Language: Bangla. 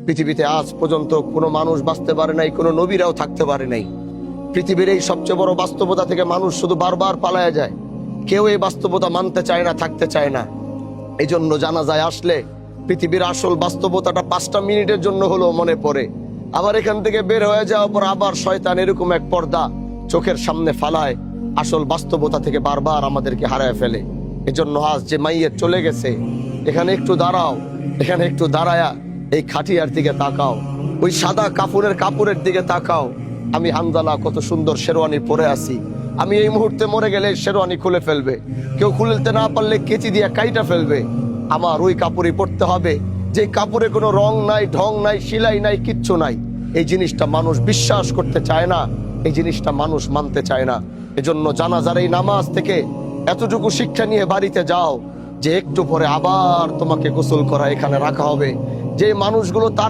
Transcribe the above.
পৃথিবীতে আজ পর্যন্ত কোনো মানুষ বাঁচতে পারে নাই, কোনো নবীরাও থাকতে পারে নাই। পৃথিবীর এই সবচেয়ে বড় বাস্তবতা থেকে মানুষ শুধু বারবার পালায়া যায়। কেউ এই বাস্তবতা মানতে চায় না, থাকতে চায় না। এই জন্য জানাজায় আসলে পৃথিবীর আসল বাস্তবতাটা 5টা মিনিটের জন্য হলো মনে পড়ে। আবার এখান থেকে বের হয়ে যাওয়ার পর আবার শয়তান এরকম এক পর্দা চোখের সামনে ফালায়, আসল বাস্তবতা থেকে বারবার আমাদেরকে হারায় ফেলে। এজন্য আজ যে মাইয়ের চলে গেছে, এখানে একটু দাঁড়াও, এখানে একটু দাঁড়ায়া এই খাটিয়ার দিকে তাকাও, ওই সাদা কাপড়ের দিকে তাকাও। আমি হামজালা কত সুন্দর শেরওয়ানি পরে আছি, আমি এই মুহূর্তে মরে গেলে শেরওয়ানি খুলে ফেলবে, কেউ খুলতে না পারলে কেচি দিয়ে কাইটা ফেলবে। আমার ওই কাপড়ই পরতে হবে যে কাপড়ে কোনো রং নাই, ঢং নাই, সেলাই নাই, কিচ্ছু নাই। এই জিনিসটা মানুষ বিশ্বাস করতে চায় না, এই জিনিসটা মানুষ মানতে চায় না। এজন্য জানাজার এই নামাজ থেকে এতটুকু শিক্ষা নিয়ে বাড়িতে যাও যে একটু পরে আবার তোমাকে গোসল করা এখানে রাখা হবে। যে মানুষগুলো তার